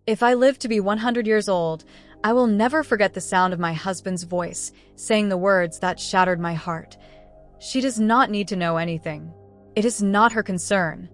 If I live to be 100 years old, I will never forget the sound of my husband's voice, saying the words that shattered my heart. She does not need to know anything. It is not her concern.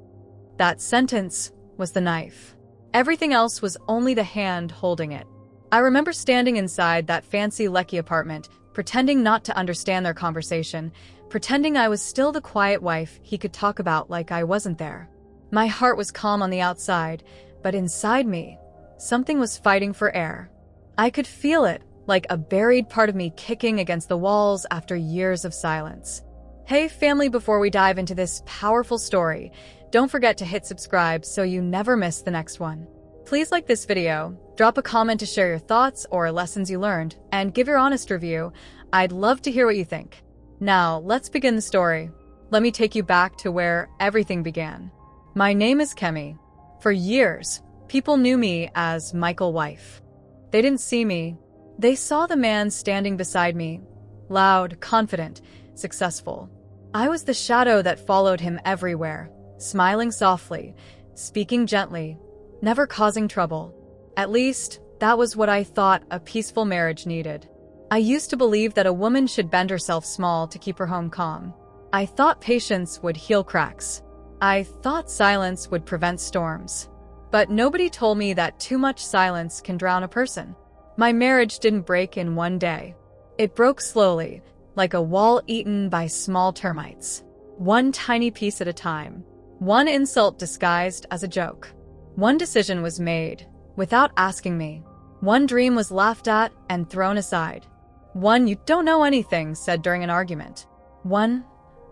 That sentence was the knife. Everything else was only the hand holding it. I remember standing inside that fancy Lecky apartment, pretending not to understand their conversation, pretending I was still the quiet wife he could talk about like I wasn't there. My heart was calm on the outside, but inside me, something was fighting for air. I could feel it, like a buried part of me kicking against the walls after years of silence. Hey family, before we dive into this powerful story, don't forget to hit subscribe so you never miss the next one. Please like this video, drop a comment to share your thoughts or lessons you learned, and give your honest review. I'd love to hear what you think. Now, let's begin the story. Let me take you back to where everything began. My name is Kemi. For years, people knew me as Michael Wife. They didn't see me. They saw the man standing beside me, loud, confident, successful. I was the shadow that followed him everywhere, smiling softly, speaking gently, never causing trouble. At least, that was what I thought a peaceful marriage needed. I used to believe that a woman should bend herself small to keep her home calm. I thought patience would heal cracks. I thought silence would prevent storms. But nobody told me that too much silence can drown a person. My marriage didn't break in one day. It broke slowly, like a wall eaten by small termites. One tiny piece at a time. One insult disguised as a joke. One decision was made, without asking me. One dream was laughed at and thrown aside. One "you don't know anything" said during an argument. One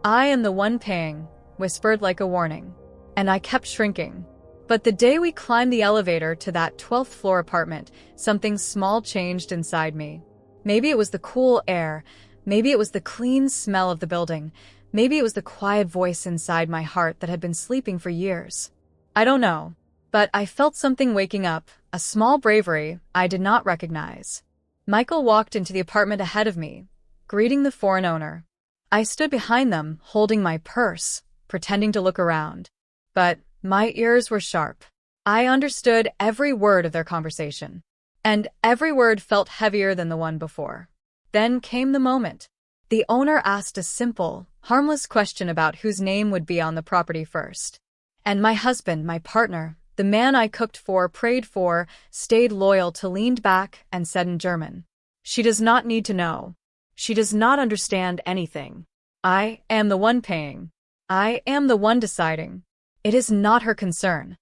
"I am the one paying" whispered like a warning. And I kept shrinking. But the day we climbed the elevator to that 12th floor apartment, something small changed inside me. Maybe it was the cool air. Maybe it was the clean smell of the building. Maybe it was the quiet voice inside my heart that had been sleeping for years. I don't know. But I felt something waking up, a small bravery I did not recognize. Michael walked into the apartment ahead of me, greeting the foreign owner. I stood behind them, holding my purse, pretending to look around. But my ears were sharp. I understood every word of their conversation. And every word felt heavier than the one before. Then came the moment. The owner asked a simple, harmless question about whose name would be on the property first. And my husband, my partner, the man I cooked for, prayed for, stayed loyal to, leaned back and said in German, "She does not need to know. She does not understand anything. I am the one paying. I am the one deciding. It is not her concern."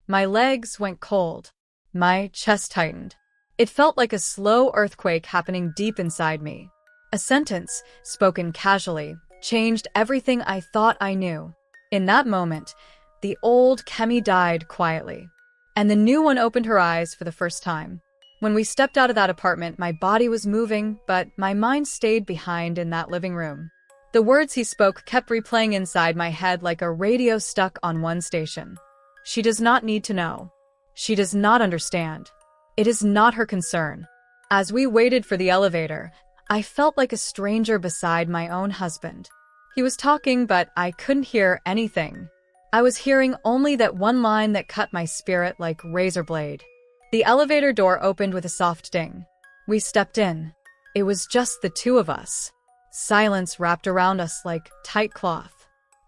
My legs went cold. My chest tightened. It felt like a slow earthquake happening deep inside me. A sentence, spoken casually, changed everything I thought I knew. In that moment, the old Kemi died quietly. And the new one opened her eyes for the first time. When we stepped out of that apartment, my body was moving, but my mind stayed behind in that living room. The words he spoke kept replaying inside my head like a radio stuck on one station. She does not need to know. She does not understand. It is not her concern. As we waited for the elevator, I felt like a stranger beside my own husband. He was talking, but I couldn't hear anything. I was hearing only that one line that cut my spirit like razor blade. The elevator door opened with a soft ding. We stepped in. It was just the two of us. Silence wrapped around us like tight cloth.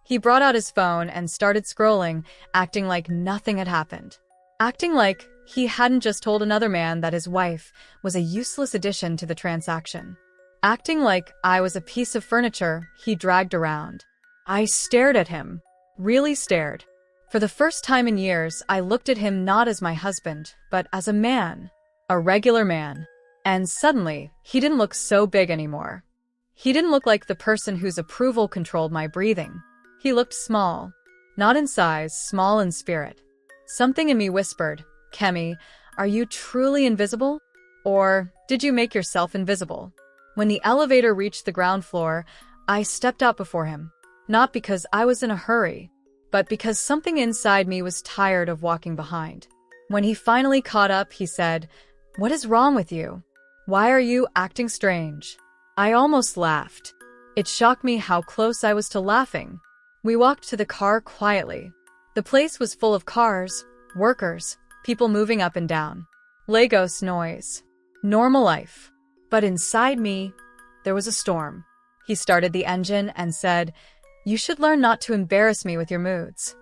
He brought out his phone and started scrolling, acting like nothing had happened. Acting like he hadn't just told another man that his wife was a useless addition to the transaction. Acting like I was a piece of furniture he dragged around. I stared at him. Really stared. For the first time in years, I looked at him not as my husband, but as a man. A regular man. And suddenly, he didn't look so big anymore. He didn't look like the person whose approval controlled my breathing. He looked small. Not in size, small in spirit. Something in me whispered, "Kemi, are you truly invisible? Or did you make yourself invisible?" When the elevator reached the ground floor, I stepped out before him. Not because I was in a hurry, but because something inside me was tired of walking behind. When he finally caught up, he said, "What is wrong with you? Why are you acting strange?" I almost laughed. It shocked me how close I was to laughing. We walked to the car quietly. The place was full of cars, workers, people moving up and down. Lagos noise. Normal life. But inside me, there was a storm. He started the engine and said, "You should learn not to embarrass me with your moods."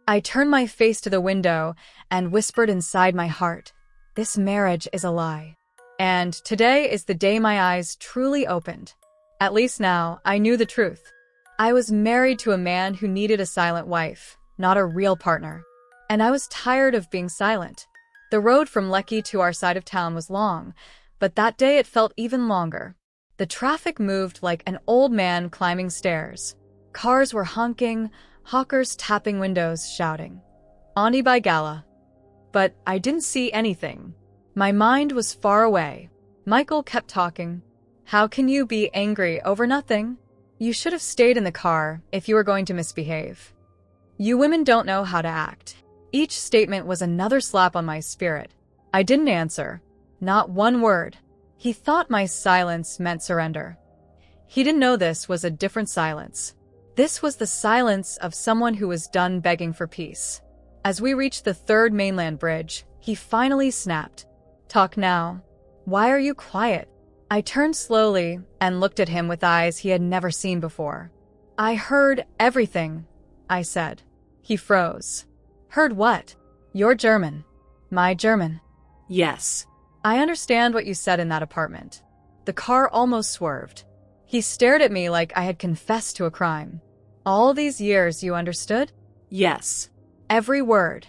I turned my face to the window and whispered inside my heart, "This marriage is a lie." And today is the day my eyes truly opened. At least now, I knew the truth. I was married to a man who needed a silent wife, not a real partner. And I was tired of being silent. The road from Lekki to our side of town was long, but that day it felt even longer. The traffic moved like an old man climbing stairs. Cars were honking, hawkers tapping windows, shouting, "Andi by Gala." But I didn't see anything. My mind was far away. Michael kept talking. "How can you be angry over nothing? You should have stayed in the car if you were going to misbehave. You women don't know how to act." Each statement was another slap on my spirit. I didn't answer. Not one word. He thought my silence meant surrender. He didn't know this was a different silence. This was the silence of someone who was done begging for peace. As we reached the third mainland bridge, he finally snapped. "Talk now. Why are you quiet?" I turned slowly and looked at him with eyes he had never seen before. "I heard everything," I said. He froze. "Heard what?" "You're German." "My German?" "Yes." "I understand what you said in that apartment." The car almost swerved. He stared at me like I had confessed to a crime. "All these years you understood?" "Yes." "Every word."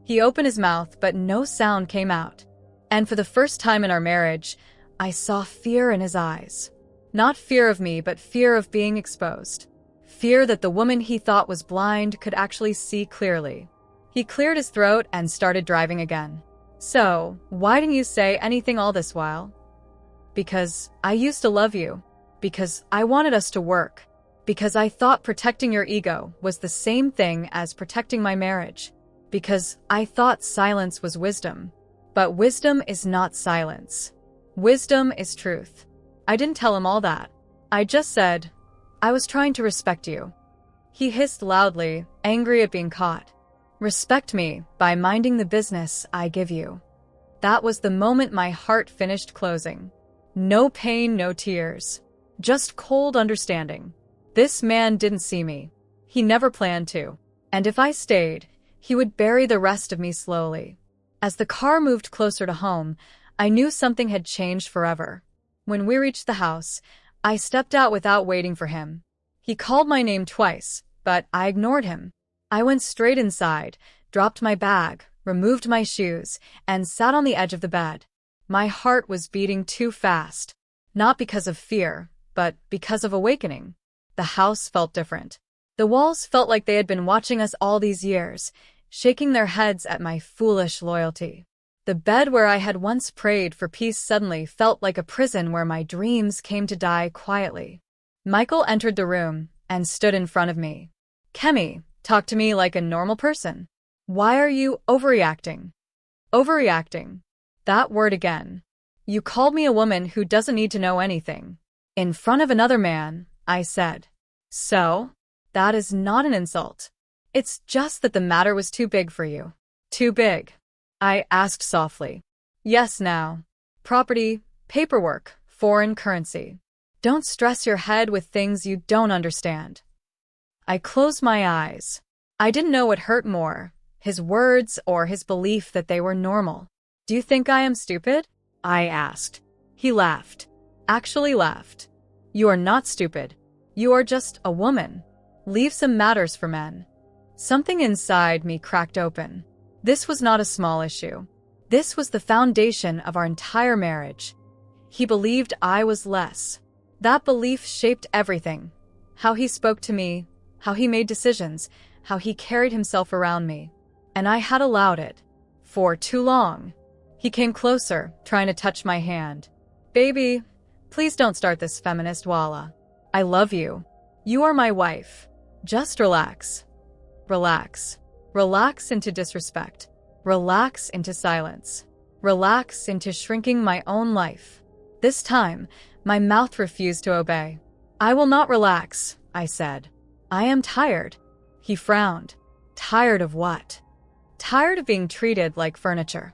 He opened his mouth, but no sound came out. And for the first time in our marriage, I saw fear in his eyes. Not fear of me, but fear of being exposed. Fear that the woman he thought was blind could actually see clearly. He cleared his throat and started driving again. "So, why didn't you say anything all this while?" "Because I used to love you. Because I wanted us to work. Because I thought protecting your ego was the same thing as protecting my marriage. Because I thought silence was wisdom. But wisdom is not silence. Wisdom is truth." I didn't tell him all that. I just said, "I was trying to respect you." He hissed loudly, angry at being caught. "Respect me by minding the business I give you." That was the moment my heart finished closing. No pain, no tears. Just cold understanding. This man didn't see me. He never planned to. And if I stayed, he would bury the rest of me slowly. As the car moved closer to home, I knew something had changed forever. When we reached the house, I stepped out without waiting for him. He called my name twice, but I ignored him. I went straight inside, dropped my bag, removed my shoes, and sat on the edge of the bed. My heart was beating too fast. Not because of fear, but because of awakening. The house felt different. The walls felt like they had been watching us all these years, shaking their heads at my foolish loyalty. The bed where I had once prayed for peace suddenly felt like a prison where my dreams came to die quietly. Michael entered the room and stood in front of me. "Kemi, talk to me like a normal person. Why are you overreacting?" Overreacting. That word again. "You called me a woman who doesn't need to know anything. In front of another man," I said. "So? That is not an insult. It's just that the matter was too big for you." "Too big?" I asked softly. "Yes, now. Property, paperwork, foreign currency. Don't stress your head with things you don't understand." I closed my eyes. I didn't know what hurt more, his words or his belief that they were normal. "Do you think I am stupid?" I asked. He laughed. Actually laughed. "You are not stupid. You are just a woman. Leave some matters for men." Something inside me cracked open. This was not a small issue. This was the foundation of our entire marriage. He believed I was less. That belief shaped everything. How he spoke to me, how he made decisions, how he carried himself around me. And I had allowed it. For too long. He came closer, trying to touch my hand. "Baby, please don't start this feminist walla. I love you. You are my wife. Just relax." Relax. Relax into disrespect. Relax into silence. Relax into shrinking my own life. This time, my mouth refused to obey. "I will not relax," I said. "I am tired." He frowned. "Tired of what?" tired of being treated like furniture.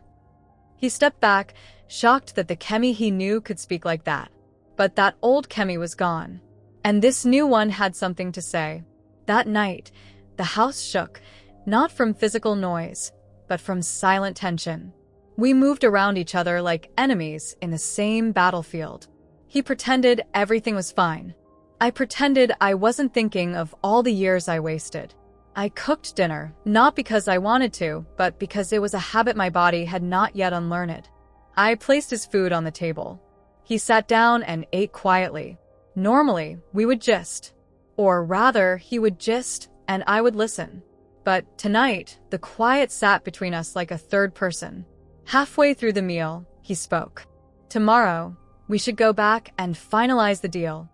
He stepped back, shocked that the Kemi he knew could speak like that. But that old Kemi was gone. And this new one had something to say. That night, the house shook, not from physical noise, but from silent tension. We moved around each other like enemies in the same battlefield. He pretended everything was fine. I pretended I wasn't thinking of all the years I wasted. I cooked dinner, not because I wanted to, but because it was a habit my body had not yet unlearned. I placed his food on the table. He sat down and ate quietly. Normally, we would gist. Or rather, he would gist, and I would listen. But tonight, the quiet sat between us like a third person. Halfway through the meal, he spoke. Tomorrow, we should go back and finalize the deal.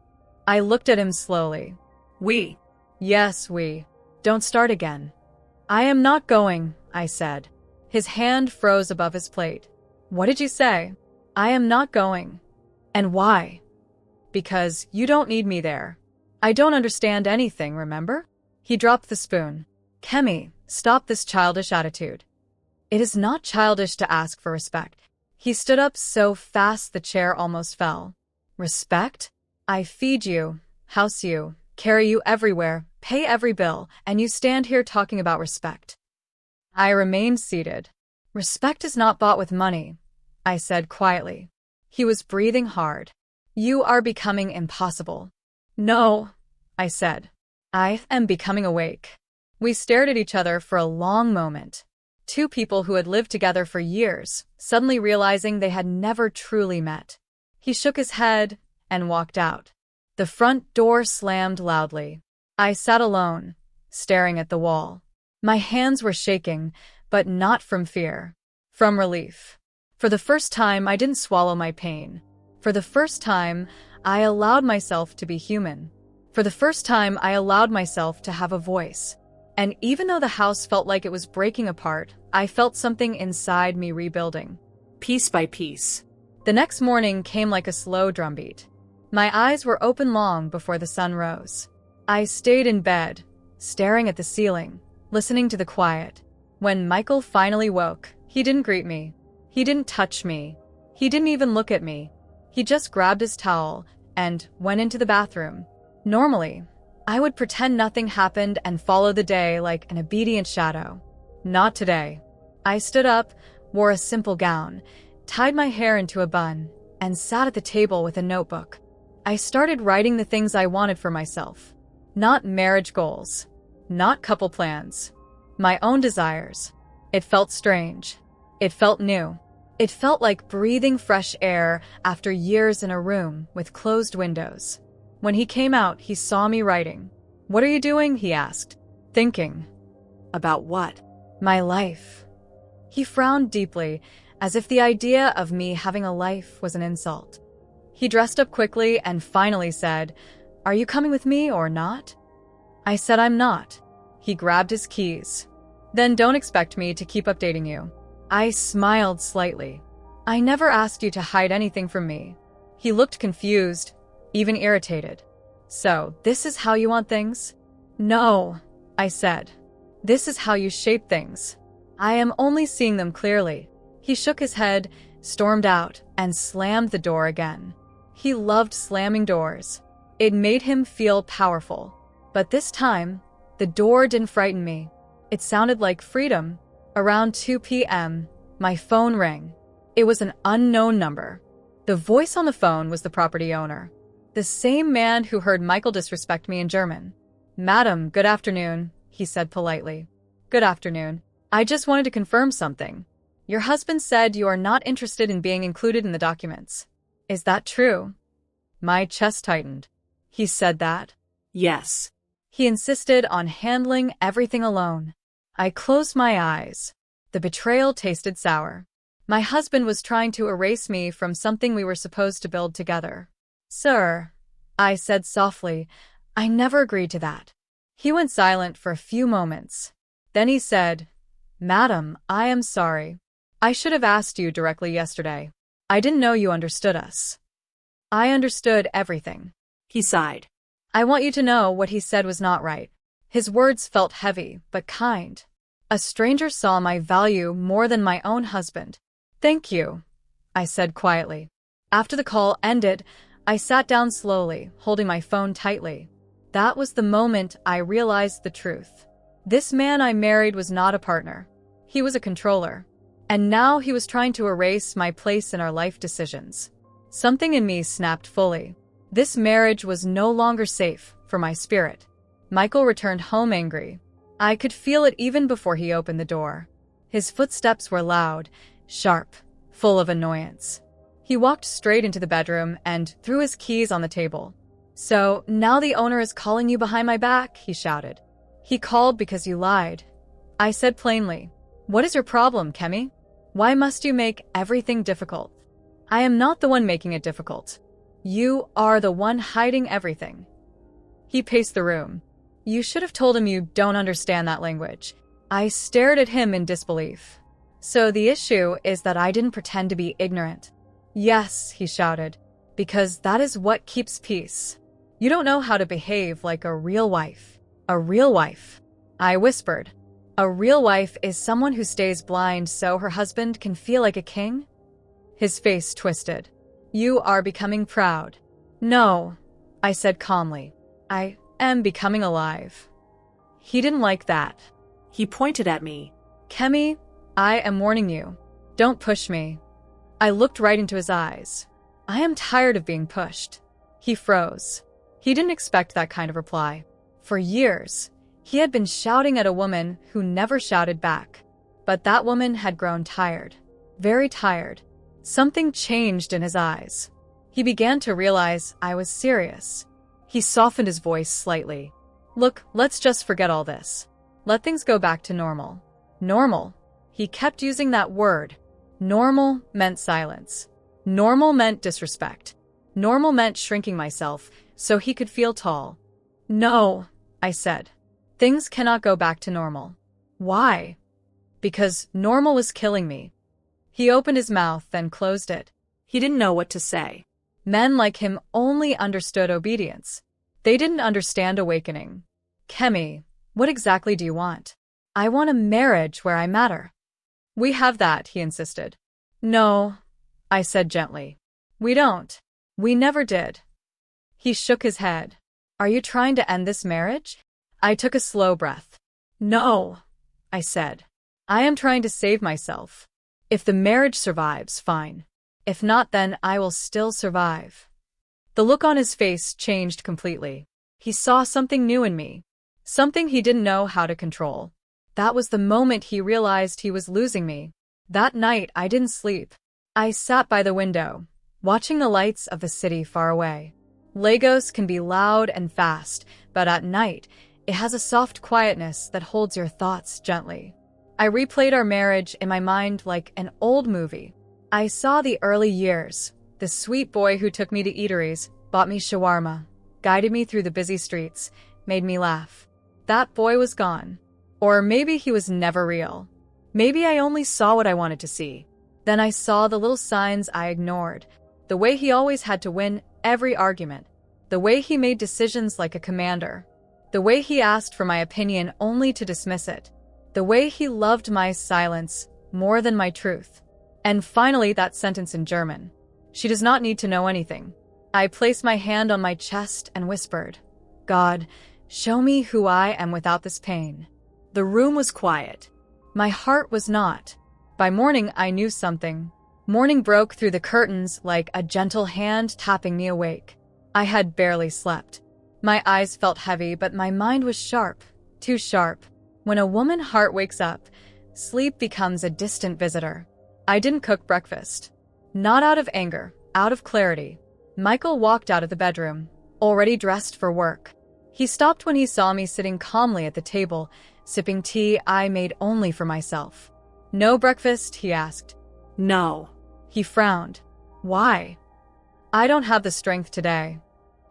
I looked at him slowly. We? Yes, we. Don't start again. I am not going, I said. His hand froze above his plate. What did you say? I am not going. And why? Because you don't need me there. I don't understand anything, remember? He dropped the spoon. Kemi, stop this childish attitude. It is not childish to ask for respect. He stood up so fast the chair almost fell. Respect? I feed you, house you, carry you everywhere, pay every bill, and you stand here talking about respect. I remained seated. Respect is not bought with money, I said quietly. He was breathing hard. You are becoming impossible. No, I said. I am becoming awake. We stared at each other for a long moment. Two people who had lived together for years, suddenly realizing they had never truly met. He shook his head and walked out. The front door slammed loudly. I sat alone, staring at the wall. My hands were shaking, but not from fear. From relief. For the first time, I didn't swallow my pain. For the first time, I allowed myself to be human. For the first time, I allowed myself to have a voice. And even though the house felt like it was breaking apart, I felt something inside me rebuilding. Piece by piece. The next morning came like a slow drumbeat. My eyes were open long before the sun rose. I stayed in bed, staring at the ceiling, listening to the quiet. When Michael finally woke, he didn't greet me. He didn't touch me. He didn't even look at me. He just grabbed his towel and went into the bathroom. Normally, I would pretend nothing happened and follow the day like an obedient shadow. Not today. I stood up, wore a simple gown, tied my hair into a bun, and sat at the table with a notebook. I started writing the things I wanted for myself. Not marriage goals. Not couple plans. My own desires. It felt strange. It felt new. It felt like breathing fresh air after years in a room with closed windows. When he came out, he saw me writing. What are you doing? He asked. Thinking. About what? My life. He frowned deeply, as if the idea of me having a life was an insult. He dressed up quickly and finally said, Are you coming with me or not? I said I'm not. He grabbed his keys. Then don't expect me to keep updating you. I smiled slightly. I never asked you to hide anything from me. He looked confused, even irritated. So, this is how you want things? No, I said. This is how you shape things. I am only seeing them clearly. He shook his head, stormed out, and slammed the door again. He loved slamming doors. It made him feel powerful. But this time, the door didn't frighten me. It sounded like freedom. Around 2 p.m., my phone rang. It was an unknown number. The voice on the phone was the property owner. The same man who heard Michael disrespect me in German. Madam, good afternoon, he said politely. Good afternoon. I just wanted to confirm something. Your husband said you are not interested in being included in the documents. Is that true? My chest tightened. He said that? Yes. He insisted on handling everything alone. I closed my eyes. The betrayal tasted sour. My husband was trying to erase me from something we were supposed to build together. Sir, I said softly, I never agreed to that. He went silent for a few moments. Then he said, Madam, I am sorry. I should have asked you directly yesterday. I didn't know you understood us. I understood everything. He sighed. I want you to know what he said was not right. His words felt heavy, but kind. A stranger saw my value more than my own husband. Thank you, I said quietly. After the call ended, I sat down slowly, holding my phone tightly. That was the moment I realized the truth. This man I married was not a partner. He was a controller. And now he was trying to erase my place in our life decisions. Something in me snapped fully. This marriage was no longer safe for my spirit. Michael returned home angry. I could feel it even before he opened the door. His footsteps were loud, sharp, full of annoyance. He walked straight into the bedroom and threw his keys on the table. So, now the owner is calling you behind my back, he shouted. He called because you lied. I said plainly, what is your problem, Kemi? Why must you make everything difficult? I am not the one making it difficult. You are the one hiding everything. He paced the room. You should have told him you don't understand that language. I stared at him in disbelief. So the issue is that I didn't pretend to be ignorant. Yes, he shouted, because that is what keeps peace. You don't know how to behave like a real wife. A real wife. I whispered. A real wife is someone who stays blind so her husband can feel like a king? His face twisted. You are becoming proud. No, I said calmly. I am becoming alive. He didn't like that. He pointed at me. Kemi, I am warning you. Don't push me. I looked right into his eyes. I am tired of being pushed. He froze. He didn't expect that kind of reply. For years, he had been shouting at a woman who never shouted back. But that woman had grown tired. Very tired. Something changed in his eyes. He began to realize I was serious. He softened his voice slightly. Look, let's just forget all this. Let things go back to normal. Normal. He kept using that word. Normal meant silence. Normal meant disrespect. Normal meant shrinking myself so he could feel tall. No, I said. Things cannot go back to normal. Why? Because normal was killing me. He opened his mouth, then closed it. He didn't know what to say. Men like him only understood obedience. They didn't understand awakening. Kemi, what exactly do you want? I want a marriage where I matter. We have that, he insisted. No, I said gently. We don't. We never did. He shook his head. Are you trying to end this marriage? I took a slow breath. No, I said. I am trying to save myself. If the marriage survives, fine. If not, then I will still survive. The look on his face changed completely. He saw something new in me. Something he didn't know how to control. That was the moment he realized he was losing me. That night, I didn't sleep. I sat by the window, watching the lights of the city far away. Lagos can be loud and fast, but at night, it has a soft quietness that holds your thoughts gently. I replayed our marriage in my mind like an old movie. I saw the early years, the sweet boy who took me to eateries, bought me shawarma, guided me through the busy streets, made me laugh. That boy was gone. Or maybe he was never real. Maybe I only saw what I wanted to see. Then I saw the little signs I ignored. The way he always had to win every argument. The way he made decisions like a commander. The way he asked for my opinion only to dismiss it. The way he loved my silence more than my truth. And finally, that sentence in German. She does not need to know anything. I placed my hand on my chest and whispered, God, show me who I am without this pain. The room was quiet. My heart was not. By morning, I knew something. Morning broke through the curtains like a gentle hand tapping me awake. I had barely slept. My eyes felt heavy, but my mind was sharp. Too sharp. When a woman's heart wakes up, sleep becomes a distant visitor. I didn't cook breakfast. Not out of anger, out of clarity. Michael walked out of the bedroom, already dressed for work. He stopped when he saw me sitting calmly at the table, sipping tea I made only for myself. No breakfast, he asked. No. He frowned. Why? I don't have the strength today.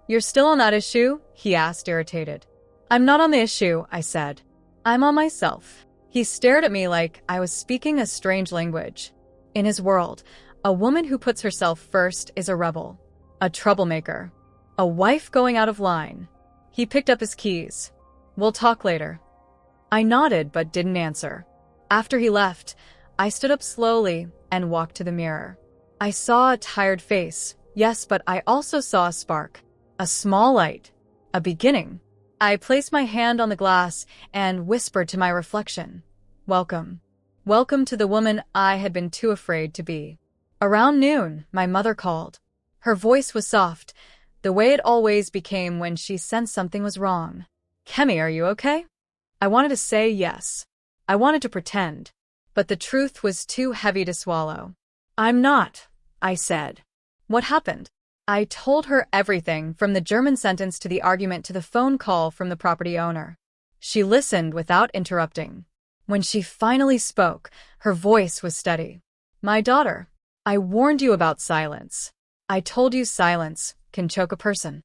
You're still on that issue? He asked, irritated. I'm not on the issue, I said. I'm on myself. He stared at me like I was speaking a strange language. In his world, a woman who puts herself first is a rebel, a troublemaker, a wife going out of line. He picked up his keys. We'll talk later. I nodded but didn't answer. After he left, I stood up slowly and walked to the mirror. I saw a tired face, yes, but I also saw a spark, a small light, a beginning. I placed my hand on the glass and whispered to my reflection, "Welcome. Welcome to the woman I had been too afraid to be." Around noon, my mother called. Her voice was soft, the way it always became when she sensed something was wrong. "Kemi, are you okay?" I wanted to say yes. I wanted to pretend, but the truth was too heavy to swallow. "I'm not," I said. "What happened?" I told her everything, from the German sentence to the argument to the phone call from the property owner. She listened without interrupting. When she finally spoke, her voice was steady. "My daughter, I warned you about silence. I told you silence can choke a person."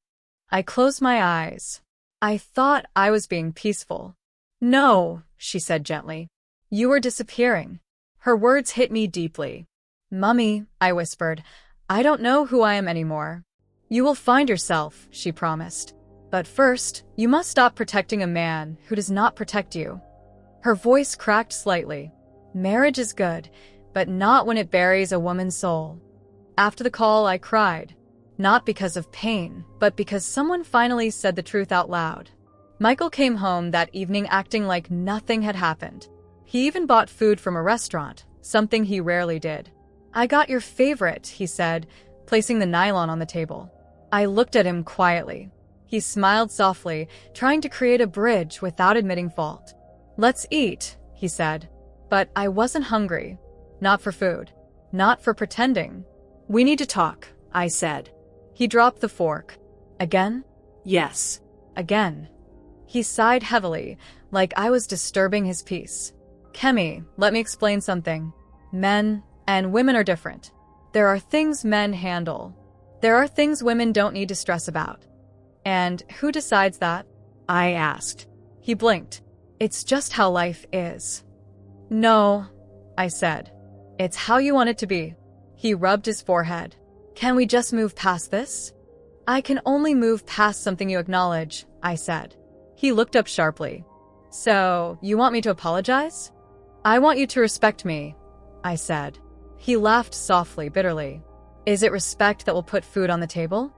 I closed my eyes. I thought I was being peaceful. "No," she said gently. "You were disappearing." Her words hit me deeply. "Mummy," I whispered, "I don't know who I am anymore." "You will find yourself," she promised. "But first, you must stop protecting a man who does not protect you." Her voice cracked slightly. "Marriage is good, but not when it buries a woman's soul." After the call, I cried. Not because of pain, but because someone finally said the truth out loud. Michael came home that evening acting like nothing had happened. He even bought food from a restaurant, something he rarely did. "I got your favorite," he said, placing the nylon on the table. I looked at him quietly. He smiled softly, trying to create a bridge without admitting fault. "Let's eat," he said. But I wasn't hungry. Not for food. Not for pretending. "We need to talk," I said. He dropped the fork. "Again?" "Yes." "Again." He sighed heavily, like I was disturbing his peace. "Kemi, let me explain something. Men and women are different. There are things men handle. There are things women don't need to stress about." "And who decides that?" I asked. He blinked. "It's just how life is." "No," I said. "It's how you want it to be." He rubbed his forehead. "Can we just move past this?" "I can only move past something you acknowledge," I said. He looked up sharply. "So, you want me to apologize?" "I want you to respect me," I said. He laughed softly, bitterly. "Is it respect that will put food on the table?"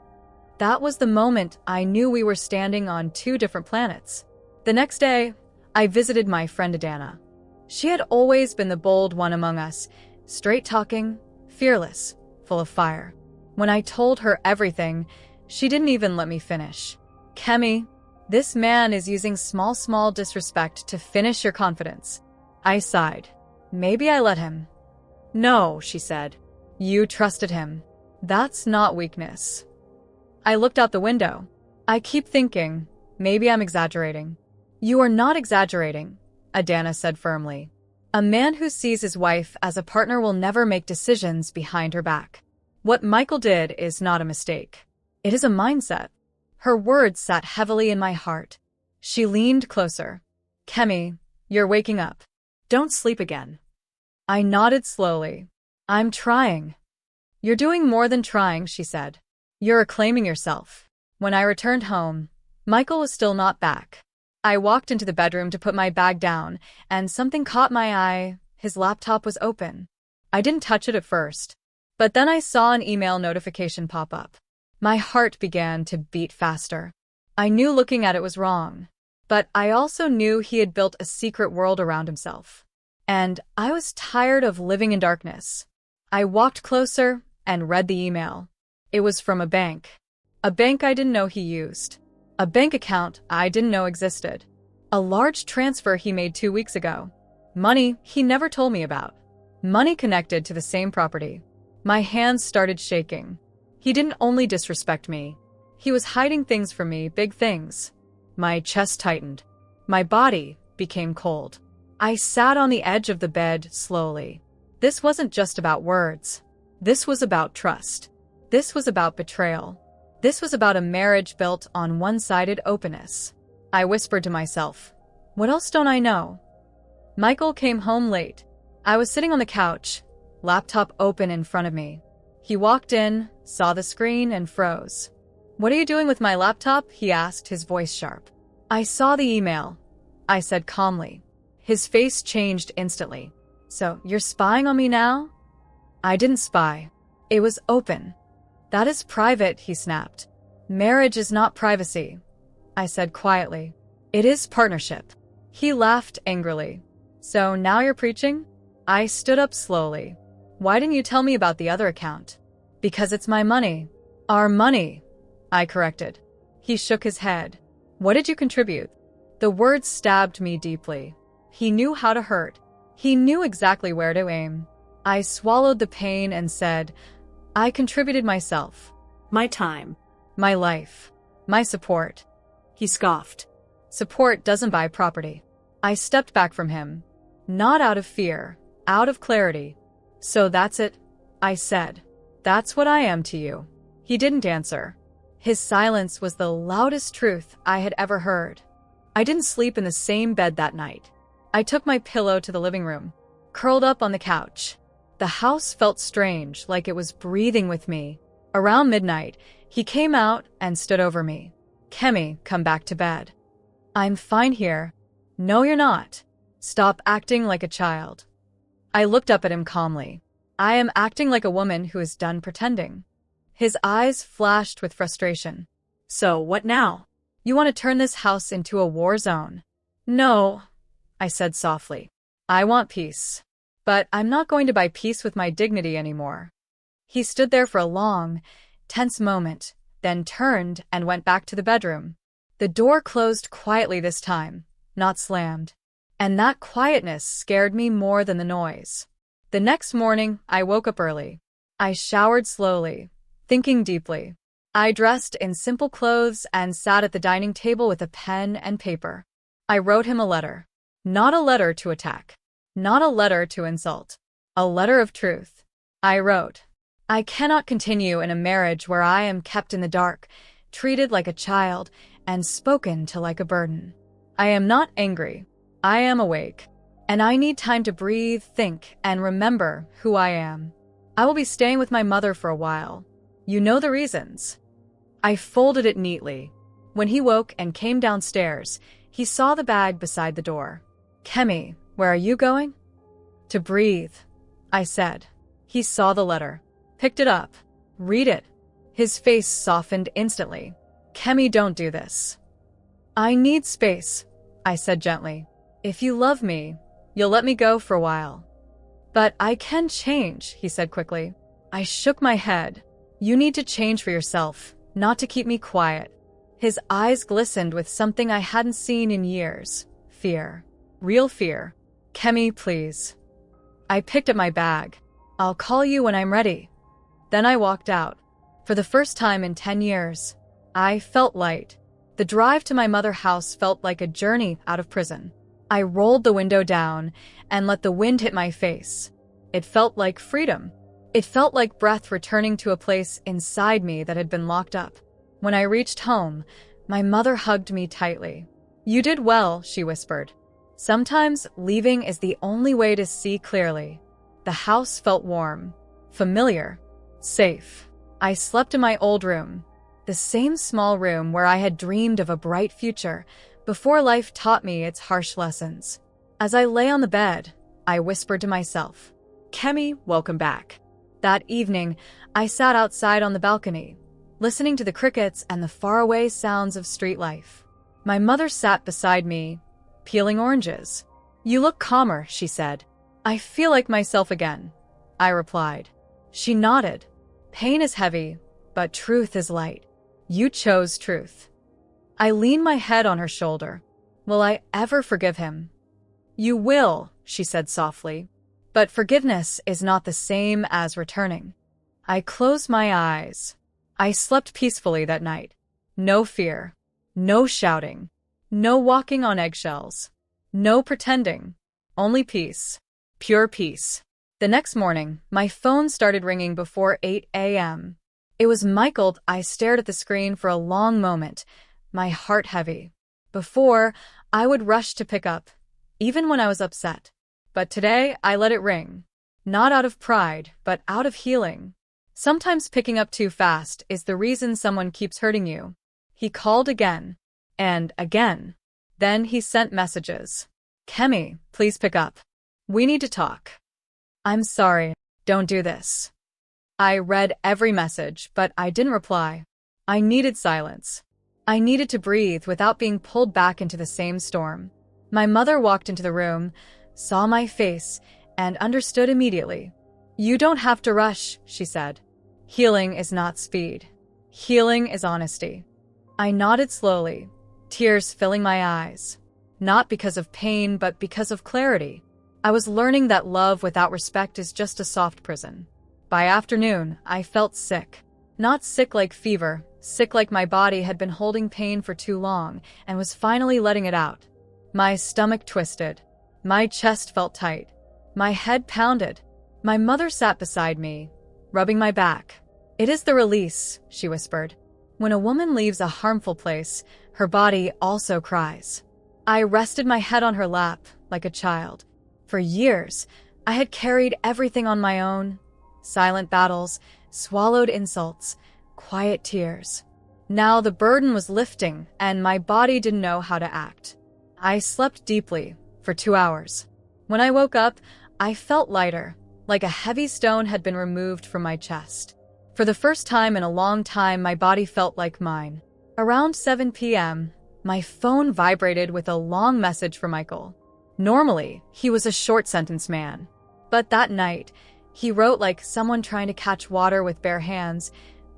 That was the moment I knew we were standing on two different planets. The next day, I visited my friend Adana. She had always been the bold one among us, straight-talking, fearless, full of fire. When I told her everything, she didn't even let me finish. "Kemi, this man is using small disrespect to finish your confidence." I sighed. "Maybe I let him." "No," she said. "You trusted him. That's not weakness." I looked out the window. I keep thinking, maybe I'm exaggerating. "You are not exaggerating," Adana said firmly. "A man who sees his wife as a partner will never make decisions behind her back. What Michael did is not a mistake. It is a mindset." Her words sat heavily in my heart. She leaned closer. "Kemi, you're waking up. Don't sleep again." I nodded slowly. "I'm trying." "You're doing more than trying," she said. "You're reclaiming yourself." When I returned home, Michael was still not back. I walked into the bedroom to put my bag down, and something caught my eye. His laptop was open. I didn't touch it at first, but then I saw an email notification pop up. My heart began to beat faster. I knew looking at it was wrong, but I also knew he had built a secret world around himself. And I was tired of living in darkness. I walked closer and read the email. It was from a bank I didn't know he used. A bank account I didn't know existed. A large transfer he made 2 weeks ago. Money he never told me about. Money connected to the same property. My hands started shaking. He didn't only disrespect me. He was hiding things from me, big things. My chest tightened. My body became cold. I sat on the edge of the bed slowly. This wasn't just about words. This was about trust. This was about betrayal. This was about a marriage built on one-sided openness. I whispered to myself, "What else don't I know?" Michael came home late. I was sitting on the couch, laptop open in front of me. He walked in, saw the screen, and froze. "What are you doing with my laptop?" he asked, his voice sharp. "I saw the email," I said calmly. His face changed instantly. So, you're spying on me now? I didn't spy. It was open. That is private, he snapped. Marriage is not privacy, I said quietly. It is partnership. He laughed angrily. So now you're preaching? I stood up slowly. Why didn't you tell me about the other account? Because it's my money. Our money, I corrected. He shook his head. What did you contribute? The words stabbed me deeply. He knew how to hurt. He knew exactly where to aim. I swallowed the pain and said, I contributed myself. My time. My life. My support. He scoffed. Support doesn't buy property. I stepped back from him. Not out of fear, out of clarity. So that's it, I said. That's what I am to you. He didn't answer. His silence was the loudest truth I had ever heard. I didn't sleep in the same bed that night. I took my pillow to the living room, curled up on the couch. The house felt strange, like it was breathing with me. Around midnight, he came out and stood over me. Kemi, come back to bed. I'm fine here. No, you're not. Stop acting like a child. I looked up at him calmly. I am acting like a woman who is done pretending. His eyes flashed with frustration. So, what now? You want to turn this house into a war zone? No, I said softly. I want peace. But I'm not going to buy peace with my dignity anymore. He stood there for a long, tense moment, then turned and went back to the bedroom. The door closed quietly this time, not slammed. And that quietness scared me more than the noise. The next morning, I woke up early. I showered slowly, thinking deeply. I dressed in simple clothes and sat at the dining table with a pen and paper. I wrote him a letter. Not a letter to attack. Not a letter to insult. A letter of truth. I wrote, I cannot continue in a marriage where I am kept in the dark, treated like a child, and spoken to like a burden. I am not angry. I am awake. And I need time to breathe, think, and remember who I am. I will be staying with my mother for a while. You know the reasons. I folded it neatly. When he woke and came downstairs, he saw the bag beside the door. Kemi, where are you going? To breathe, I said. He saw the letter. Picked it up. Read it. His face softened instantly. Kemi, don't do this. I need space, I said gently. If you love me, you'll let me go for a while. But I can change, he said quickly. I shook my head. You need to change for yourself, not to keep me quiet. His eyes glistened with something I hadn't seen in years. Fear. Real fear. Kemi, please. I picked up my bag. I'll call you when I'm ready. Then I walked out. For the first time in 10 years, I felt light. The drive to my mother's house felt like a journey out of prison. I rolled the window down and let the wind hit my face. It felt like freedom. It felt like breath returning to a place inside me that had been locked up. When I reached home, my mother hugged me tightly. You did well, she whispered. Sometimes leaving is the only way to see clearly. The house felt warm, familiar, safe. I slept in my old room, the same small room where I had dreamed of a bright future before life taught me its harsh lessons. As I lay on the bed, I whispered to myself, Kemi, welcome back. That evening, I sat outside on the balcony, listening to the crickets and the faraway sounds of street life. My mother sat beside me, peeling oranges. You look calmer, she said. I feel like myself again, I replied. She nodded. Pain is heavy, but truth is light. You chose truth. I leaned my head on her shoulder. Will I ever forgive him? You will, she said softly. But forgiveness is not the same as returning. I closed my eyes. I slept peacefully that night. No fear. No shouting. No walking on eggshells. No pretending. Only peace. Pure peace. The next morning, my phone started ringing before 8 a.m. It was Michael. I stared at the screen for a long moment, my heart heavy. Before, I would rush to pick up, even when I was upset. But today, I let it ring. Not out of pride, but out of healing. Sometimes picking up too fast is the reason someone keeps hurting you. He called again. And again. Then he sent messages. Kemi, please pick up. We need to talk. I'm sorry. Don't do this. I read every message, but I didn't reply. I needed silence. I needed to breathe without being pulled back into the same storm. My mother walked into the room, saw my face, and understood immediately. You don't have to rush, she said. Healing is not speed. Healing is honesty. I nodded slowly, tears filling my eyes. Not because of pain, but because of clarity. I was learning that love without respect is just a soft prison. By afternoon, I felt sick. Not sick like fever, sick like my body had been holding pain for too long and was finally letting it out. My stomach twisted. My chest felt tight. My head pounded. My mother sat beside me, rubbing my back. It is the release, she whispered. When a woman leaves a harmful place, her body also cries. I rested my head on her lap, like a child. For years, I had carried everything on my own. Silent battles, swallowed insults, quiet tears. Now the burden was lifting, and my body didn't know how to act. I slept deeply for 2 hours. When I woke up, I felt lighter, like a heavy stone had been removed from my chest. For the first time in a long time, my body felt like mine. Around 7 p.m., my phone vibrated with a long message from Michael. Normally, he was a short-sentence man. But that night, he wrote like someone trying to catch water with bare hands,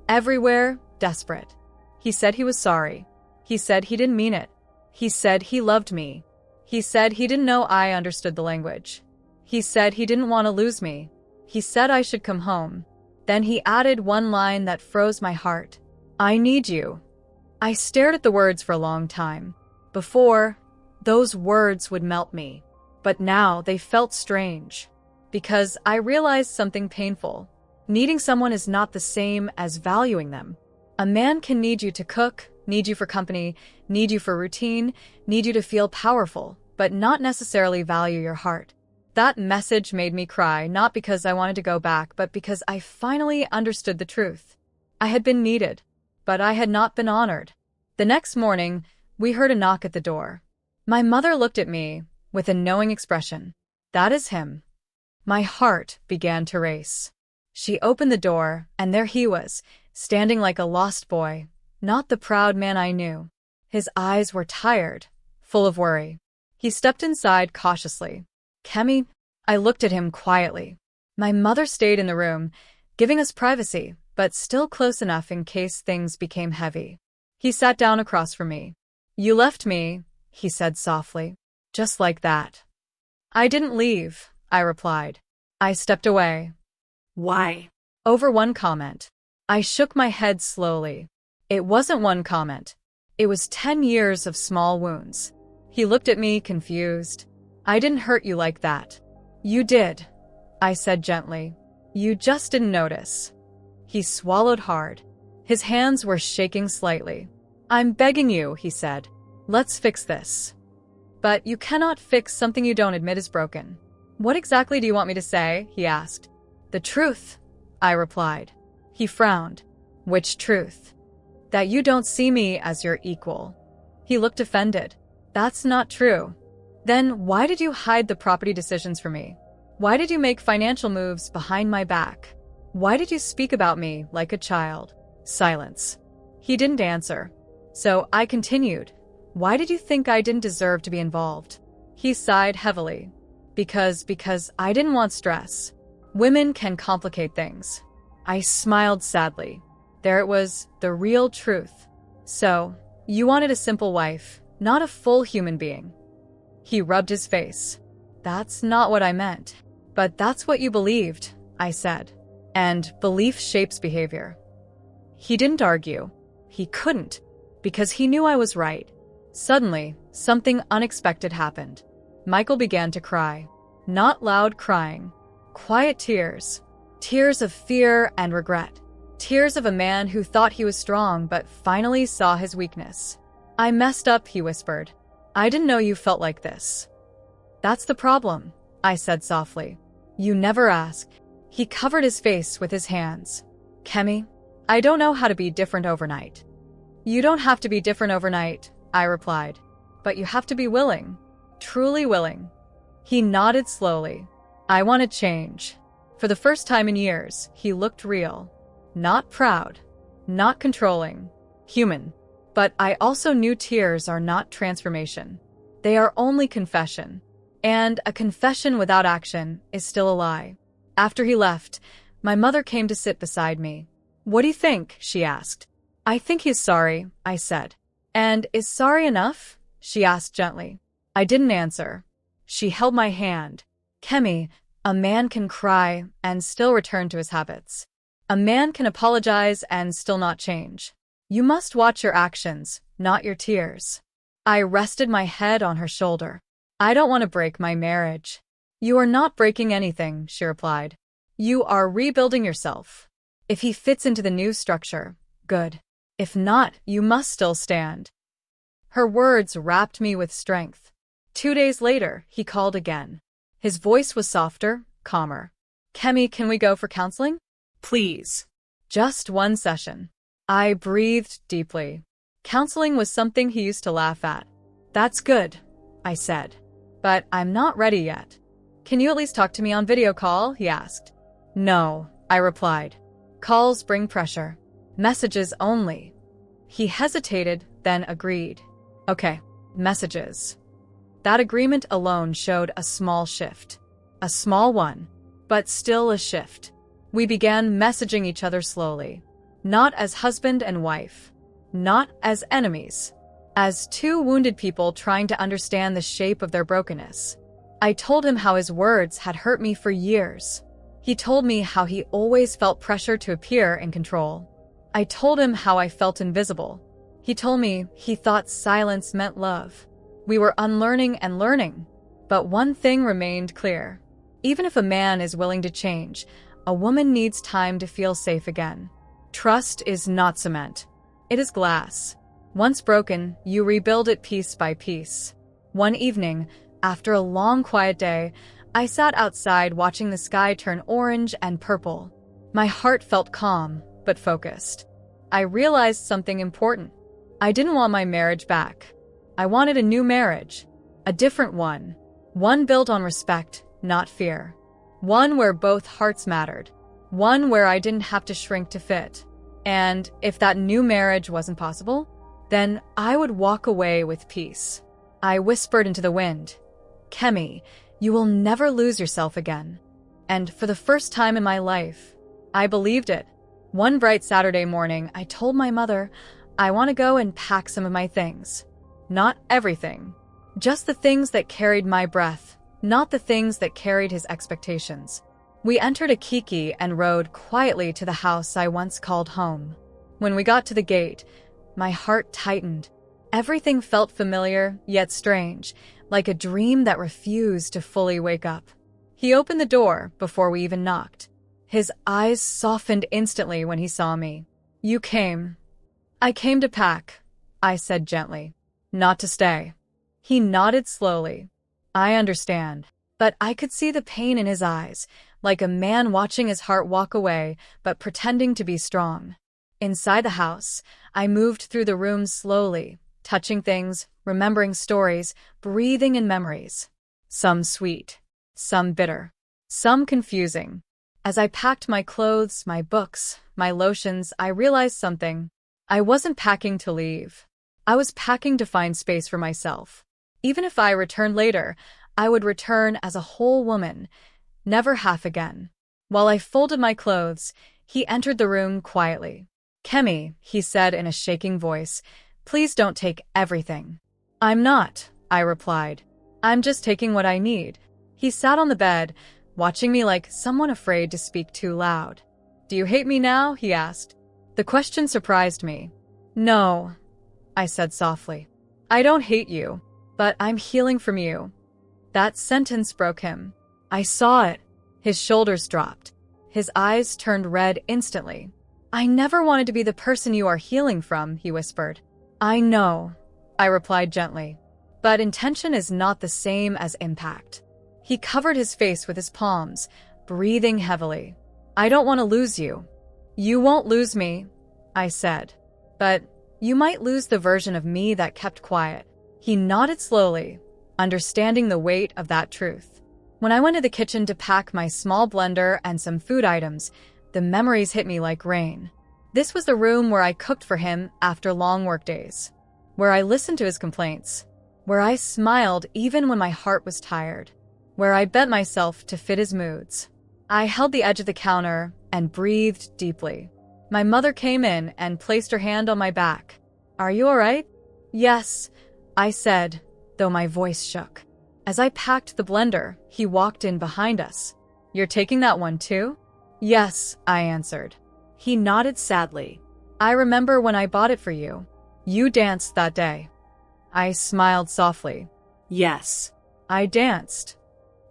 everywhere, desperate. He said he was sorry. He said he didn't mean it. He said he loved me. He said he didn't know I understood the language. He said he didn't want to lose me. He said I should come home. Then he added one line that froze my heart. I need you. I stared at the words for a long time. Before, those words would melt me. But now they felt strange. Because I realized something painful. Needing someone is not the same as valuing them. A man can need you to cook, need you for company, need you for routine, need you to feel powerful, but not necessarily value your heart. That message made me cry, not because I wanted to go back, but because I finally understood the truth. I had been needed, but I had not been honored. The next morning, we heard a knock at the door. My mother looked at me with a knowing expression. That is him. My heart began to race. She opened the door, and there he was, standing like a lost boy, not the proud man I knew. His eyes were tired, full of worry. He stepped inside cautiously. Kemi, I looked at him quietly. My mother stayed in the room, giving us privacy, but still close enough in case things became heavy. He sat down across from me. You left me, he said softly, just like that. I didn't leave, I replied. I stepped away. Why? Over one comment. I shook my head slowly. It wasn't one comment. It was 10 years of small wounds. He looked at me, confused. I didn't hurt you like that. You did, I said gently. You just didn't notice. He swallowed hard. His hands were shaking slightly. I'm begging you, he said. Let's fix this. But you cannot fix something you don't admit is broken. What exactly do you want me to say? He asked. The truth, I replied. He frowned. Which truth? That you don't see me as your equal. He looked offended. That's not true. Then why did you hide the property decisions from me? Why did you make financial moves behind my back? Why did you speak about me like a child? Silence. He didn't answer. So I continued. Why did you think I didn't deserve to be involved? He sighed heavily. Because I didn't want stress. Women can complicate things. I smiled sadly. There it was, the real truth. So, you wanted a simple wife, not a full human being. He rubbed his face. That's not what I meant. But that's what you believed, I said. And belief shapes behavior. He didn't argue. He couldn't, because he knew I was right. Suddenly, something unexpected happened. Michael began to cry. Not loud crying. Quiet tears. Tears of fear and regret. Tears of a man who thought he was strong but finally saw his weakness. I messed up, he whispered. I didn't know you felt like this. That's the problem, I said softly. You never ask. He covered his face with his hands. Kemi, I don't know how to be different overnight. You don't have to be different overnight, I replied. But you have to be willing. truly willing. He nodded slowly. I want to change. For the first time in years, he looked real. Not proud. Not controlling. Human. But I also knew tears are not transformation. They are only confession. And a confession without action is still a lie. After he left, my mother came to sit beside me. What do you think? She asked. I think he's sorry, I said. And is sorry enough? She asked gently. I didn't answer. She held my hand. Kemi, a man can cry and still return to his habits. A man can apologize and still not change. You must watch your actions, not your tears. I rested my head on her shoulder. I don't want to break my marriage. You are not breaking anything, she replied. You are rebuilding yourself. If he fits into the new structure, good. If not, you must still stand. Her words wrapped me with strength. 2 days later, he called again. His voice was softer, calmer. Kemi, can we go for counseling? Please. Just one session. I breathed deeply. Counseling was something he used to laugh at. That's good, I said. But I'm not ready yet. Can you at least talk to me on video call? He asked. No, I replied. Calls bring pressure. Messages only. He hesitated, then agreed. Okay, messages. That agreement alone showed a small shift. A small one, but still a shift. We began messaging each other slowly. Not as husband and wife. Not as enemies. As two wounded people trying to understand the shape of their brokenness. I told him how his words had hurt me for years. He told me how he always felt pressure to appear in control. I told him how I felt invisible. He told me he thought silence meant love. We were unlearning and learning. But one thing remained clear. Even if a man is willing to change, a woman needs time to feel safe again. Trust is not cement. It is glass. Once broken, you rebuild it piece by piece. One evening, after a long quiet day, I sat outside watching the sky turn orange and purple. My heart felt calm, but focused. I realized something important. I didn't want my marriage back. I wanted a new marriage. A different one. One built on respect, not fear. One where both hearts mattered. One where I didn't have to shrink to fit. And if that new marriage wasn't possible, then I would walk away with peace. I whispered into the wind, Kemi, you will never lose yourself again. And for the first time in my life, I believed it. One bright Saturday morning, I told my mother, I want to go and pack some of my things. Not everything. Just the things that carried my breath, not the things that carried his expectations. We entered a kiki and rode quietly to the house I once called home. When we got to the gate, my heart tightened. Everything felt familiar, yet strange, like a dream that refused to fully wake up. He opened the door before we even knocked. His eyes softened instantly when he saw me. You came. I came to pack, I said gently. Not to stay. He nodded slowly. I understand. But I could see the pain in his eyes, like a man watching his heart walk away, but pretending to be strong. Inside the house, I moved through the rooms slowly, touching things, remembering stories, breathing in memories. Some sweet, some bitter, some confusing. As I packed my clothes, my books, my lotions, I realized something. I wasn't packing to leave. I was packing to find space for myself. Even if I returned later, I would return as a whole woman, never half again. While I folded my clothes, he entered the room quietly. Kemi, he said in a shaking voice, please don't take everything. I'm not, I replied. I'm just taking what I need. He sat on the bed, watching me like someone afraid to speak too loud. Do you hate me now? He asked. The question surprised me. No, I said softly. I don't hate you, but I'm healing from you. That sentence broke him. I saw it. His shoulders dropped. His eyes turned red instantly. I never wanted to be the person you are healing from, he whispered. I know, I replied gently. But intention is not the same as impact. He covered his face with his palms, breathing heavily. I don't want to lose you. You won't lose me, I said. But you might lose the version of me that kept quiet. He nodded slowly, understanding the weight of that truth. When I went to the kitchen to pack my small blender and some food items, the memories hit me like rain. This was the room where I cooked for him after long workdays, where I listened to his complaints, where I smiled even when my heart was tired, where I bent myself to fit his moods. I held the edge of the counter and breathed deeply. My mother came in and placed her hand on my back. "Are you all right?" "Yes," I said, though my voice shook. As I packed the blender, he walked in behind us. "You're taking that one too?" "Yes," I answered. He nodded sadly. "I remember when I bought it for you. You danced that day." I smiled softly. Yes. I danced.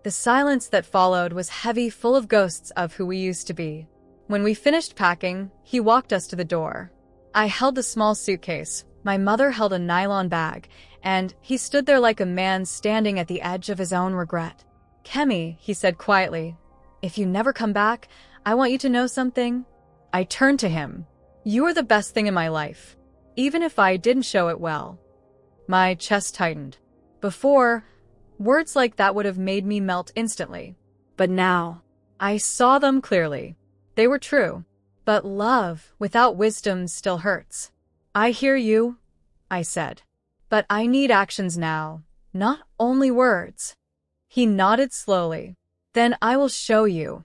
The silence that followed was heavy, full of ghosts of who we used to be. When we finished packing, he walked us to the door. I held the small suitcase, my mother held a nylon bag, and he stood there like a man standing at the edge of his own regret. "Kemi," he said quietly, "if you never come back, I want you to know something." I turned to him. "You are the best thing in my life, even if I didn't show it well." My chest tightened. Before, words like that would have made me melt instantly. But now, I saw them clearly. They were true. But love without wisdom still hurts. "I hear you," I said. "But I need actions now, not only words." He nodded slowly. "Then I will show you."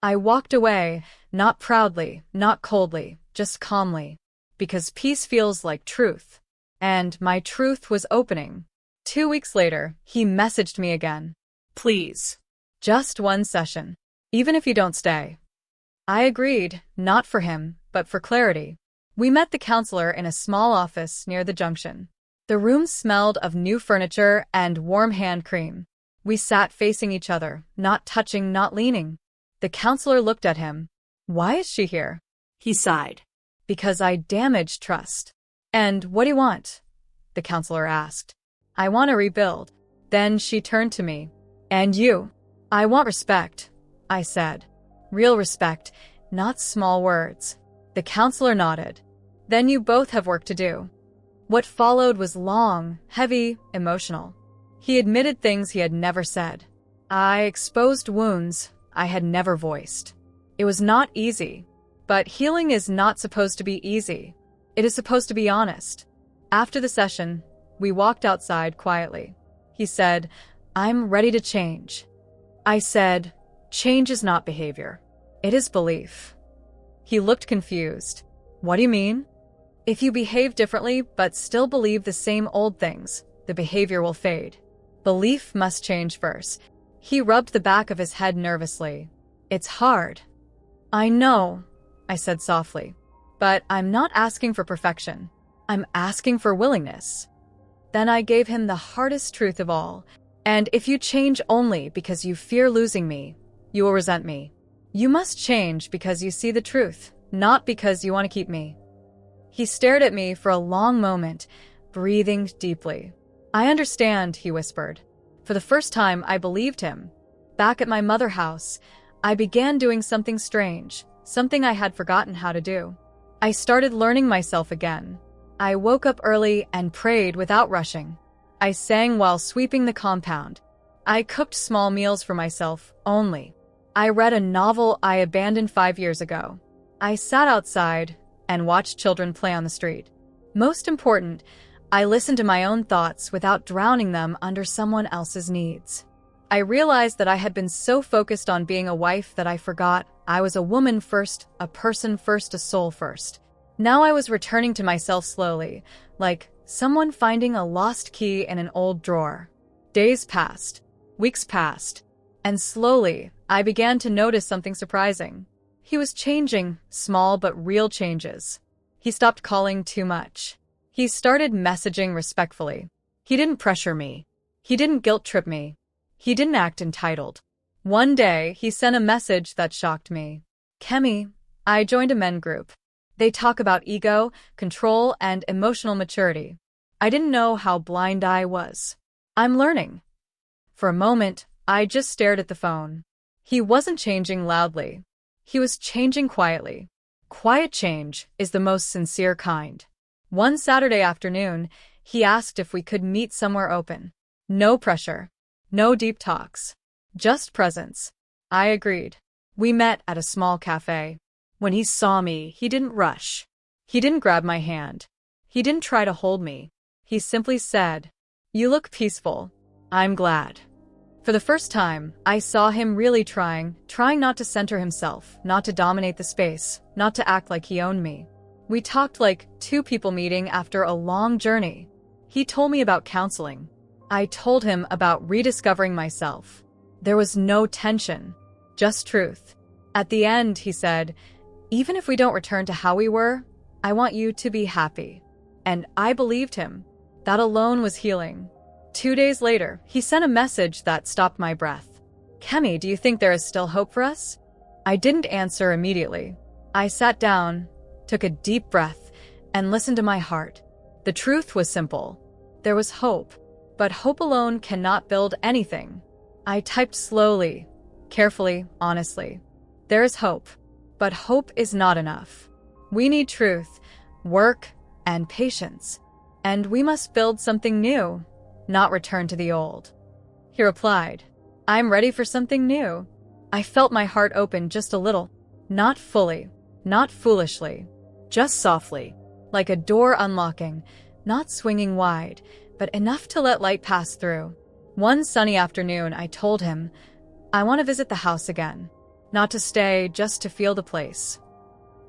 I walked away, not proudly, not coldly, just calmly. Because peace feels like truth. And my truth was opening. 2 weeks later, he messaged me again. Please. "Just one session. Even if you don't stay." I agreed, not for him, but for clarity. We met the counselor in a small office near the junction. The room smelled of new furniture and warm hand cream. We sat facing each other, not touching, not leaning. The counselor looked at him. "Why is she here?" He sighed. "Because I damaged trust." "And what do you want?" the counselor asked. "I want to rebuild." Then she turned to me. "And you?" "I want respect," I said. "Real respect, not small words." The counselor nodded. "Then you both have work to do." What followed was long, heavy, emotional. He admitted things he had never said. I exposed wounds I had never voiced. It was not easy. But healing is not supposed to be easy. It is supposed to be honest. After the session, we walked outside quietly. He said, "I'm ready to change." I said, "Change is not behavior. It is belief." He looked confused. "What do you mean?" "If you behave differently but still believe the same old things, the behavior will fade. Belief must change first." He rubbed the back of his head nervously. "It's hard." "I know," I said softly. "But I'm not asking for perfection. I'm asking for willingness." Then I gave him the hardest truth of all. "And if you change only because you fear losing me, you will resent me. You must change because you see the truth, not because you want to keep me." He stared at me for a long moment, breathing deeply. "I understand," he whispered. For the first time, I believed him. Back at my mother house, I began doing something strange, something I had forgotten how to do. I started learning myself again. I woke up early and prayed without rushing. I sang while sweeping the compound. I cooked small meals for myself only. I read a novel I abandoned 5 years ago. I sat outside and watched children play on the street. Most important, I listened to my own thoughts without drowning them under someone else's needs. I realized that I had been so focused on being a wife that I forgot I was a woman first, a person first, a soul first. Now I was returning to myself slowly, like someone finding a lost key in an old drawer. Days passed, weeks passed, and slowly I began to notice something surprising. He was changing, small but real changes. He stopped calling too much. He started messaging respectfully. He didn't pressure me. He didn't guilt-trip me. He didn't act entitled. One day, he sent a message that shocked me. "Kemi, I joined a men group. They talk about ego, control, and emotional maturity." I didn't know how blind I was. "I'm learning." For a moment, I just stared at the phone. He wasn't changing loudly. He was changing quietly. Quiet change is the most sincere kind. One Saturday afternoon, he asked if we could meet somewhere open. No pressure. No deep talks. Just presence. I agreed. We met at a small cafe. When he saw me, he didn't rush. He didn't grab my hand. He didn't try to hold me. He simply said, "You look peaceful. I'm glad." For the first time, I saw him really trying not to center himself, not to dominate the space, not to act like he owned me. We talked like two people meeting after a long journey. He told me about counseling. I told him about rediscovering myself. There was no tension, just truth. At the end, he said, "Even if we don't return to how we were, I want you to be happy." And I believed him. That alone was healing. 2 days later, he sent a message that stopped my breath. "Kemi, do you think there is still hope for us?" I didn't answer immediately. I sat down, took a deep breath, and listened to my heart. The truth was simple. There was hope, but hope alone cannot build anything. I typed slowly, carefully, honestly. There is hope, but hope is not enough. We need truth, work, and patience. And we must build something new, not return to the old. He replied, "I'm ready for something new." I felt my heart open just a little. Not fully, not foolishly, just softly, like a door unlocking, not swinging wide, but enough to let light pass through. One sunny afternoon, I told him, "I want to visit the house again. Not to stay, just to feel the place."